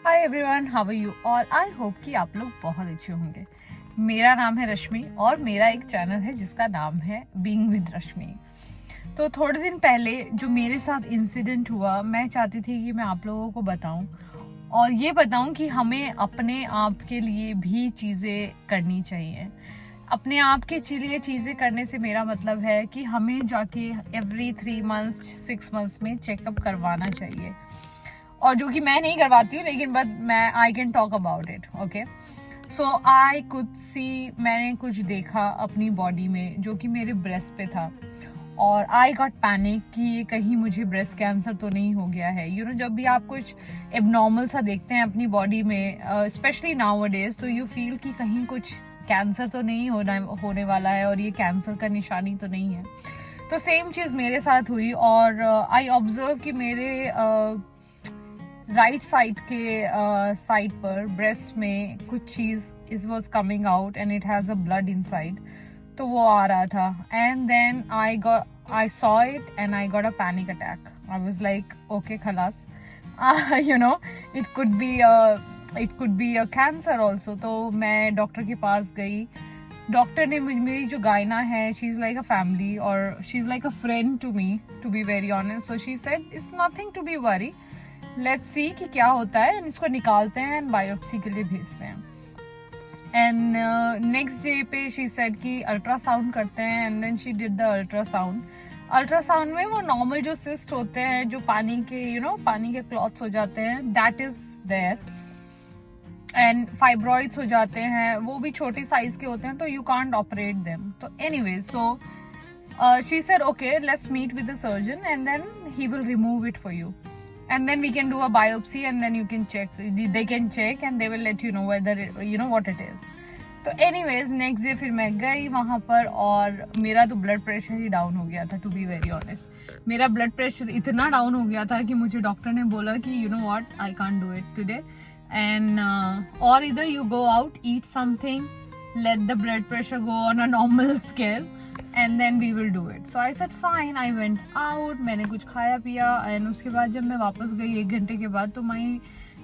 Hi everyone, how are you all. I hope कि आप लोग बहुत अच्छे होंगे। मेरा नाम है रश्मि और मेरा एक चैनल है जिसका नाम है बीइंग विद रश्मि। तो थोड़े दिन पहले जो मेरे साथ इंसिडेंट हुआ, मैं चाहती थी कि मैं आप लोगों को बताऊं और ये बताऊं कि हमें अपने आप के लिए भी चीज़ें करनी चाहिए। अपने आप के लिए चीज़ें करने से मेरा मतलब है कि हमें जाके एवरी 3 मंथ्स 6 मंथ्स में चेकअप करवाना चाहिए, और जो कि मैं नहीं करवाती हूँ, लेकिन बट मैं I can talk about it. Okay, so I could सी, मैंने कुछ देखा अपनी बॉडी में जो कि मेरे ब्रेस्ट पे था, और आई गॉट पैनिक कि ये कहीं मुझे ब्रेस्ट कैंसर तो नहीं हो गया है। यू नो, जब भी आप कुछ एबनॉर्मल सा देखते हैं अपनी बॉडी में, स्पेशली नाउ डेज, तो यू फील कि कहीं कुछ कैंसर तो नहीं होने वाला है और ये कैंसर का निशानी तो नहीं है। तो सेम चीज़ मेरे साथ हुई, और आई ऑब्जर्व कि मेरे राइट साइड के साइड पर ब्रेस्ट में कुछ चीज़ is was coming out and it has a blood inside, तो वो आ रहा था। And then I saw it and I got a panic attack. I was like okay खलास, you know, it could be a cancer also. तो मैं doctor के पास गई। डॉक्टर ने, मेरी जो गायना है, she is like a family और she is like a friend to me, to be very honest. So she said it's nothing to be worry, let's see कि क्या होता है, इसको निकालते हैं एंड बायोप्सी के लिए भेजते हैं। एंड नेक्स्ट डे पे शी सेड कि अल्ट्रासाउंड करते हैं, and then she did the ultrasound. Ultrasound में वो नॉर्मल जो सिस्ट होते हैं, जो पानी के पानी के क्लॉथ्स हो जाते हैं, that is there, and fibroids हो जाते हैं, वो भी छोटे साइज के होते हैं, तो यू कांट ऑपरेट देम। तो anyway, so she said okay, let's meet with the surgeon and then he will remove it for you, and then we can do a biopsy and then you can check, they can check and they will let you know whether you know what it is. तो anyways, next day फिर मैं गई वहाँ पर, और मेरा तो blood pressure ही down हो गया था। टू बी वेरी ऑनेस्ट, मेरा ब्लड प्रेशर इतना डाउन हो गया था कि मुझे डॉक्टर ने बोला कि you know what, I can't do it today, and और इधर you go out, eat something, let the blood pressure go on a normal scale and then we will do it. So I said fine, I went out, मैंने कुछ खाया पिया, and उसके बाद जब मैं वापस गई 1 घंटे के बाद, तो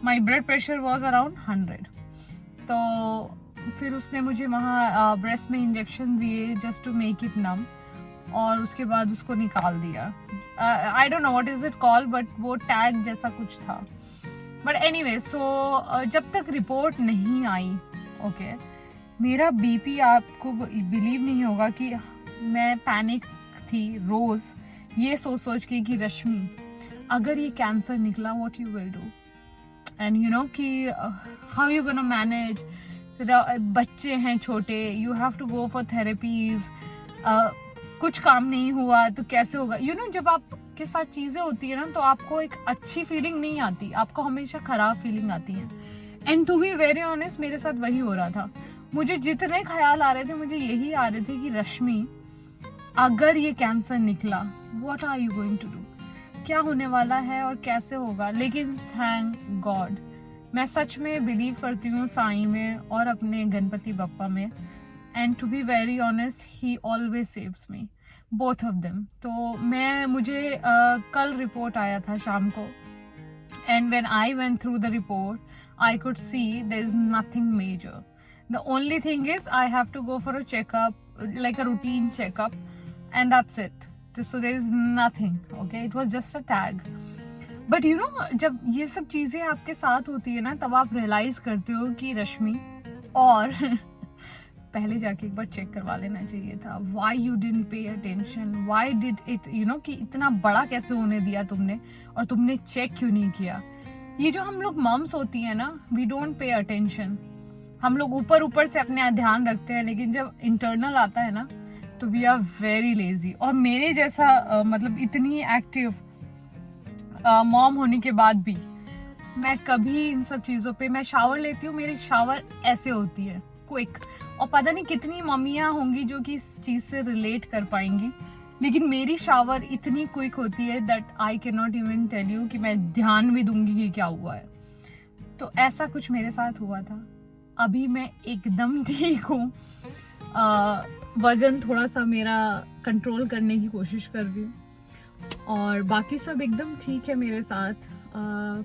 my blood pressure was around 100. तो फिर उसने मुझे वहाँ ब्रेस्ट में इंजेक्शन दिए जस्ट टू मेक इट नम, और उसके बाद उसको निकाल दिया। I don't know what is it called, but वो टैग जैसा कुछ था। बट एनीवे, सो जब तक रिपोर्ट नहीं आई, ओके, मेरा बीपी, आपको बिलीव नहीं होगा कि मैं पैनिक थी रोज, ये सोच के कि रश्मि, अगर ये कैंसर निकला, what you will do, and you know कि हाउ यू गोना मैनेज। बच्चे हैं छोटे, you have to go for therapies, कुछ काम नहीं हुआ तो कैसे होगा। यू नो, जब आपके साथ चीजें होती है ना, तो आपको एक अच्छी फीलिंग नहीं आती, आपको हमेशा खराब फीलिंग आती है। And to be very honest, मेरे साथ वही हो रहा था। मुझे जितने ख्याल आ रहे थे, मुझे यही आ रहे थे कि रश्मि, अगर ये कैंसर निकला, what are you going to do, क्या होने वाला है और कैसे होगा। लेकिन थैंक गॉड, मैं सच में बिलीव करती हूँ साईं में और अपने गणपति बप्पा में, and to be very honest, he always saves me, both of them. तो मुझे कल रिपोर्ट आया था शाम को, and when I went through the report, I could see there is nothing major. The only thing is I have to go for a checkup, like a routine checkup, and that's it. So there is nothing, okay? It was just a tag. But you know, जब ये सब चीजें आपके साथ होती है ना, तब आप रियलाइज करते हो कि रश्मि, और पहले जाके एक बार चेक करवा लेना चाहिए था। Why you didn't pay attention? Why did it, you know, कि इतना बड़ा कैसे होने दिया तुमने, और तुमने चेक क्यों नहीं किया। ये जो हम लोग मम्स होती है ना, we don't pay attention. हम लोग ऊपर से अपने ध्यान रखते हैं, लेकिन जब इंटरनल आता है ना, तो वी आर वेरी लेजी। और मेरे जैसा मतलब इतनी एक्टिव मॉम होने के बाद भी मैं कभी इन सब चीज़ों पे, मैं शावर लेती हूँ, मेरी शावर ऐसे होती है, क्विक। और पता नहीं कितनी मम्मियाँ होंगी जो कि इस चीज़ से रिलेट कर पाएंगी, लेकिन मेरी शावर इतनी क्विक होती है that I can not even tell you कि मैं ध्यान भी दूंगी कि क्या हुआ है। तो ऐसा कुछ मेरे साथ हुआ था। अभी मैं एकदम ठीक हूँ, वजन थोड़ा सा मेरा कंट्रोल करने की कोशिश कर रही हूँ, और बाकी सब एकदम ठीक है मेरे साथ।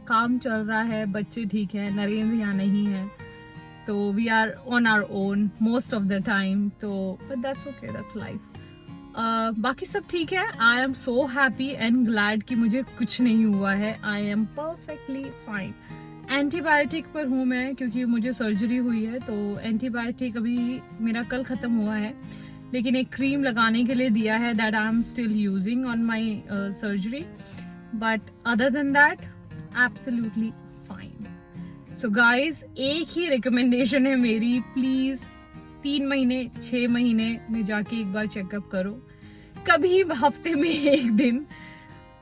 काम चल रहा है, बच्चे ठीक है, नरेंद्र यहाँ नहीं है, तो we are on our own most of the time, तो but that's okay, that's life. बाकी सब ठीक है। I am so happy and glad कि मुझे कुछ नहीं हुआ है। I am perfectly fine. Antibiotic पर हूँ मैं क्योंकि मुझे सर्जरी हुई है, तो एंटीबायोटिक अभी मेरा कल ख़त्म हुआ है, लेकिन एक क्रीम लगाने के लिए दिया है that I am still using on my surgery, but other than that absolutely fine. So guys, एक ही रिकमेंडेशन है मेरी, प्लीज 3 महीने 6 महीने में जाके एक बार चेकअप करो, कभी हफ्ते में एक दिन,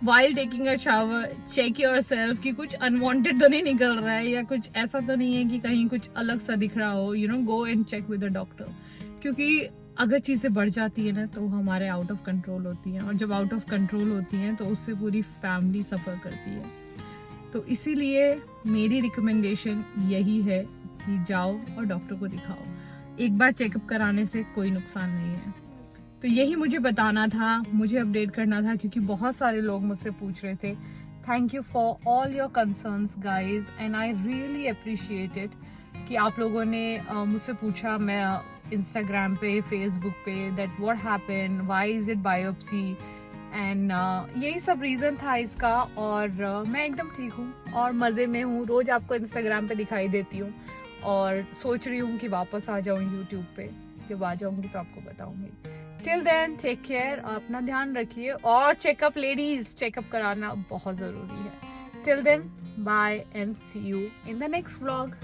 while taking a shower check yourself कि कुछ unwanted तो नहीं निकल रहा है, या कुछ ऐसा तो नहीं है कि कहीं कुछ अलग सा दिख रहा हो, you know, go and check with the doctor। क्योंकि अगर चीज़ें बढ़ जाती है ना तो हमारे आउट ऑफ कंट्रोल होती हैं, और जब आउट ऑफ कंट्रोल होती हैं तो उससे पूरी फैमिली सफ़र करती है। तो इसीलिए मेरी रिकमेंडेशन यही है कि जाओ और डॉक्टर को दिखाओ, एक बार चेकअप कराने से कोई नुकसान नहीं है। तो यही मुझे बताना था, मुझे अपडेट करना था, क्योंकि बहुत सारे लोग मुझसे पूछ रहे थे। Thank you for all your concerns guys, and I really appreciate it कि आप लोगों ने मुझसे पूछा, मैं इंस्टाग्राम पे, फेसबुक पे, that what happened, why is it biopsy, and यही सब रीज़न था इसका। और मैं एकदम ठीक हूँ और मज़े में हूँ, रोज़ आपको इंस्टाग्राम पे दिखाई देती हूँ, और सोच रही हूँ कि वापस आ जाऊँ यूट्यूब पे। जब आ जाऊँगी तो आपको बताऊँगी। टिल देन टेक केयर, अपना ध्यान रखिए, और चेकअप लेडीज, चेकअप कराना बहुत ज़रूरी है। Till then bye and see you in the next vlog.